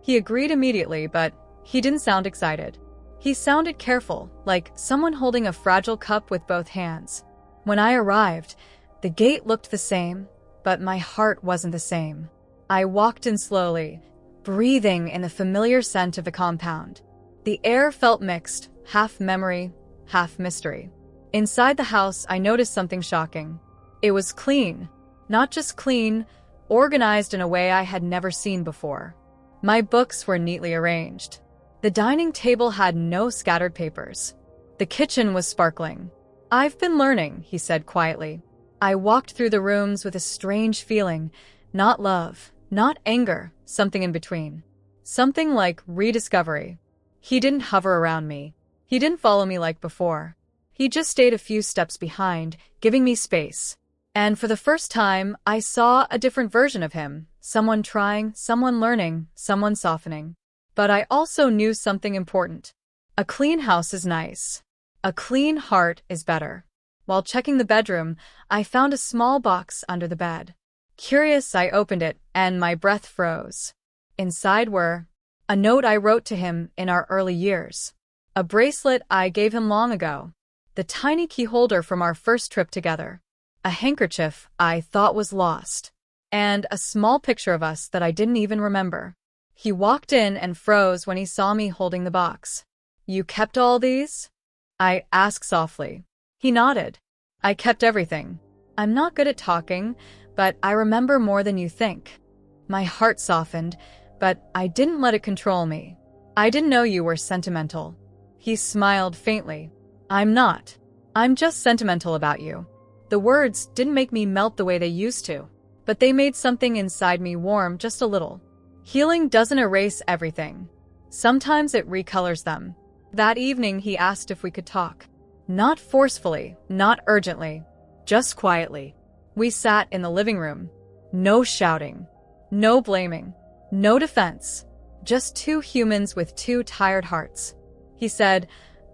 He agreed immediately, but he didn't sound excited. He sounded careful, like someone holding a fragile cup with both hands. When I arrived, the gate looked the same, but my heart wasn't the same. I walked in slowly, breathing in the familiar scent of the compound. The air felt mixed, half memory, half mystery. Inside the house, I noticed something shocking. It was clean. Not just clean, organized in a way I had never seen before. My books were neatly arranged. The dining table had no scattered papers. The kitchen was sparkling. "I've been learning," he said quietly. I walked through the rooms with a strange feeling, not love, not anger, something in between. Something like rediscovery. He didn't hover around me. He didn't follow me like before. He just stayed a few steps behind, giving me space. And for the first time, I saw a different version of him. Someone trying, someone learning, someone softening. But I also knew something important. A clean house is nice. A clean heart is better. While checking the bedroom, I found a small box under the bed. Curious, I opened it, and my breath froze. Inside were a note I wrote to him in our early years, a bracelet I gave him long ago, the tiny key holder from our first trip together, a handkerchief I thought was lost, and a small picture of us that I didn't even remember. He walked in and froze when he saw me holding the box. "You kept all these?" I asked softly. He nodded. "I kept everything. I'm not good at talking, but I remember more than you think." My heart softened, but I didn't let it control me. "I didn't know you were sentimental." He smiled faintly. "I'm not. I'm just sentimental about you." The words didn't make me melt the way they used to, but they made something inside me warm just a little. Healing doesn't erase everything. Sometimes it recolors them. That evening, he asked if we could talk. Not forcefully, not urgently, just quietly. We sat in the living room. No shouting, no blaming, no defense. Just two humans with two tired hearts. He said,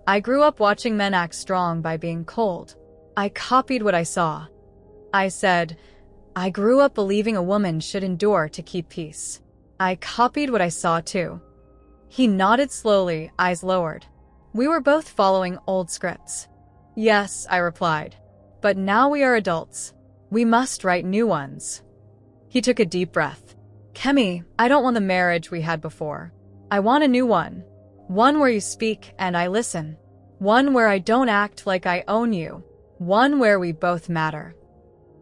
"I grew up watching men act strong by being cold. I copied what I saw." I said, "I grew up believing a woman should endure to keep peace. I copied what I saw too." He nodded slowly, eyes lowered. We were both following old scripts. "Yes," I replied. "But now we are adults. We must write new ones." He took a deep breath. "Kemi, I don't want the marriage we had before. I want a new one. One where you speak and I listen. One where I don't act like I own you. One where we both matter."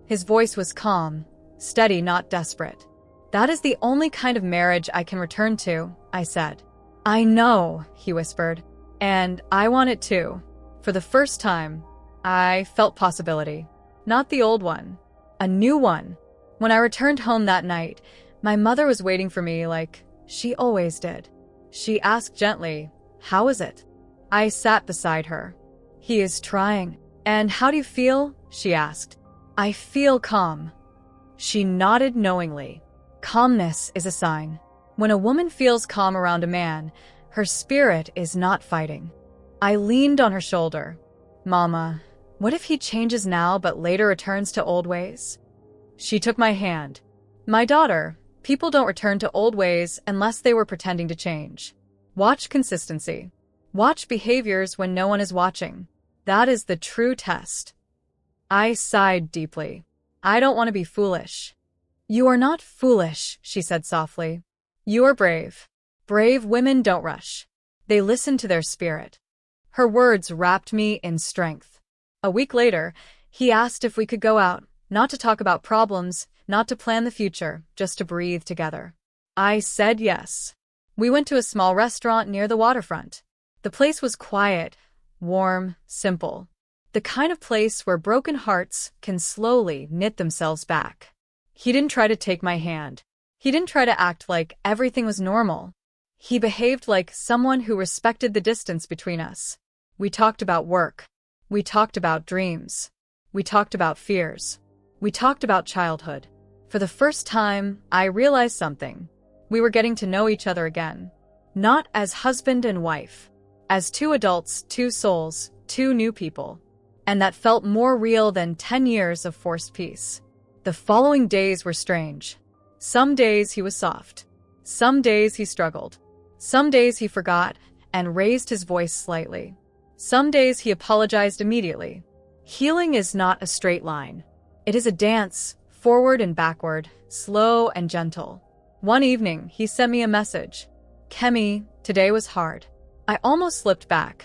His voice was calm, steady, not desperate. "That is the only kind of marriage I can return to," I said. "I know," he whispered, "and I want it too." For the first time, I felt possibility. Not the old one, a new one. When I returned home that night, my mother was waiting for me like she always did. She asked gently, "How is it?" I sat beside her. "He is trying, "And how do you feel?" she asked. "I feel calm." She nodded knowingly. Calmness is a sign. When a woman feels calm around a man, her spirit is not fighting. I leaned on her shoulder. "Mama, what if he changes now but later returns to old ways?" She took my hand. "My daughter, people don't return to old ways unless they were pretending to change. Watch consistency. Watch behaviors when no one is watching. That is the true test." I sighed deeply. "I don't want to be foolish." "You are not foolish," she said softly. "You are brave. Brave women don't rush. They listen to their spirit." Her words wrapped me in strength. A week later, he asked if we could go out, not to talk about problems, not to plan the future, just to breathe together. I said yes. We went to a small restaurant near the waterfront. The place was quiet, warm, simple. The kind of place where broken hearts can slowly knit themselves back. He didn't try to take my hand. He didn't try to act like everything was normal. He behaved like someone who respected the distance between us. We talked about work. We talked about dreams. We talked about fears. We talked about childhood. For the first time, I realized something. We were getting to know each other again. Not as husband and wife. As two adults, two souls, two new people. And that felt more real than 10 years of forced peace. The following days were strange. Some days he was soft. Some days he struggled. Some days he forgot and raised his voice slightly. Some days he apologized immediately. Healing is not a straight line. It is a dance, forward and backward, slow and gentle. One evening, he sent me a message. "Kemi, today was hard. I almost slipped back.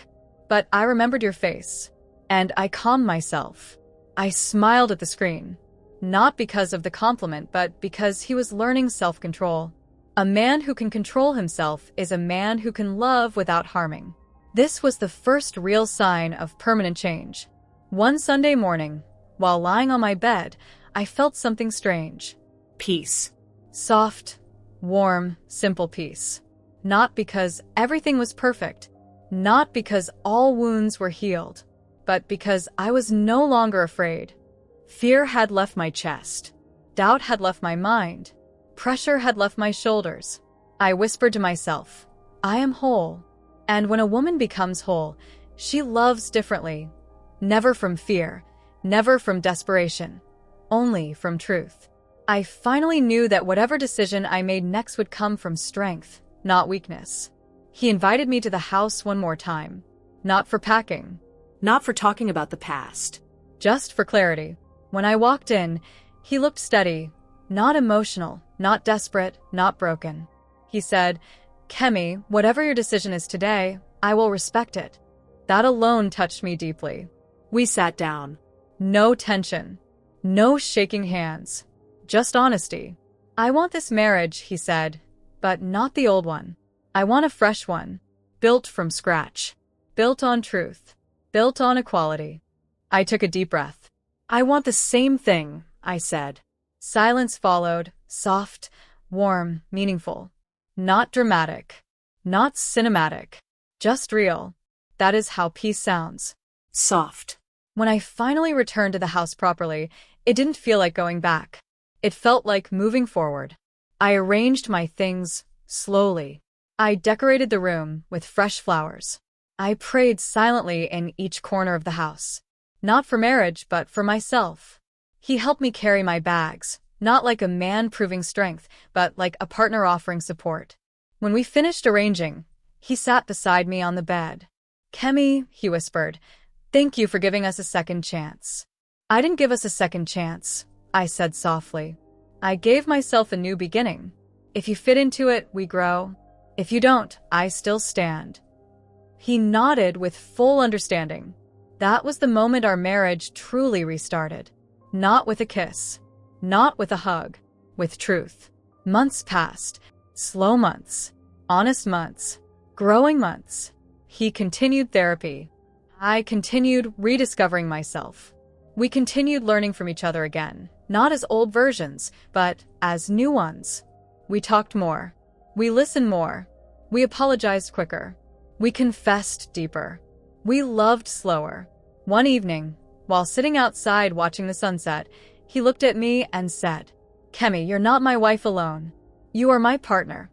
But I remembered your face. And I calmed myself." I smiled at the screen. Not because of the compliment, but because he was learning self-control. A man who can control himself is a man who can love without harming. This was the first real sign of permanent change. One Sunday morning, while lying on my bed, I felt something strange. Peace. Soft, warm, simple peace. Not because everything was perfect. Not because all wounds were healed. But because I was no longer afraid. Fear had left my chest. Doubt had left my mind. Pressure had left my shoulders. I whispered to myself, "I am whole." And when a woman becomes whole, she loves differently. Never from fear, never from desperation, only from truth. I finally knew that whatever decision I made next would come from strength, not weakness. He invited me to the house one more time. Not for packing. Not for talking about the past. Just for clarity. When I walked in, he looked steady, not emotional, not desperate, not broken. He said, "Kemi, whatever your decision is today, I will respect it." That alone touched me deeply. We sat down. No tension. No shaking hands. Just honesty. "I want this marriage," he said, "but not the old one. I want a fresh one. Built from scratch. Built on truth. Built on equality." I took a deep breath. "I want the same thing," I said. Silence followed, soft, warm, meaningful. Not dramatic. Not cinematic. Just real. That is how peace sounds. Soft. When I finally returned to the house properly, it didn't feel like going back. It felt like moving forward. I arranged my things slowly. I decorated the room with fresh flowers. I prayed silently in each corner of the house. Not for marriage, but for myself. He helped me carry my bags, not like a man proving strength, but like a partner offering support. When we finished arranging, he sat beside me on the bed. "Kemi," he whispered, "thank you for giving us a second chance." "I didn't give us a second chance," I said softly. "I gave myself a new beginning. If you fit into it, we grow. If you don't, I still stand." He nodded with full understanding. That was the moment our marriage truly restarted. Not with a kiss. Not with a hug. With truth. Months passed. Slow months. Honest months. Growing months. He continued therapy. I continued rediscovering myself. We continued learning from each other again, not as old versions, but as new ones. We talked more. We listened more. We apologized quicker. We confessed deeper. We loved slower. One evening, While sitting outside watching the sunset, he looked at me and said, "Kemi, you're not my wife alone. You are my partner."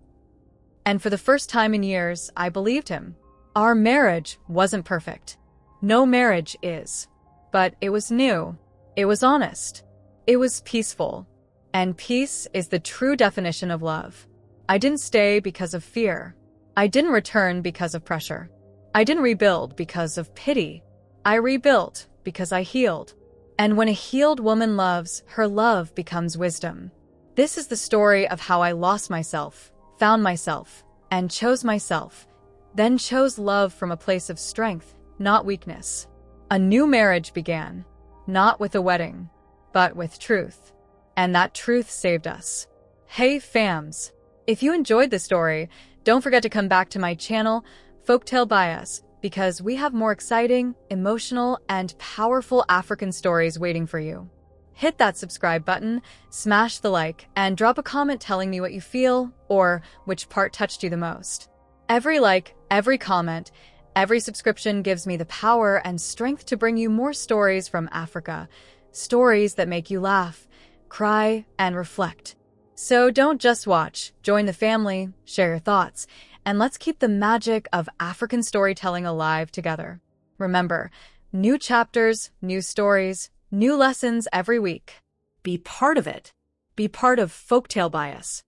And for the first time in years, I believed him. Our marriage wasn't perfect. No marriage is. But it was new. It was honest. It was peaceful. And peace is the true definition of love. I didn't stay because of fear. I didn't return because of pressure. I didn't rebuild because of pity. I rebuilt because I healed. And when a healed woman loves, her love becomes wisdom. This is the story of how I lost myself, found myself, and chose myself, then chose love from a place of strength, not weakness. A new marriage began, not with a wedding, but with truth. And that truth saved us. Hey fams! If you enjoyed this story, don't forget to come back to my channel, FolktaleByUs, because we have more exciting, emotional, and powerful African stories waiting for you. Hit that subscribe button, smash the like, and drop a comment telling me what you feel or which part touched you the most. Every like, every comment, every subscription gives me the power and strength to bring you more stories from Africa, stories that make you laugh, cry, and reflect. So don't just watch, join the family, share your thoughts, and let's keep the magic of African storytelling alive together. Remember, new chapters, new stories, new lessons every week. Be part of it. Be part of FolktaleByUs.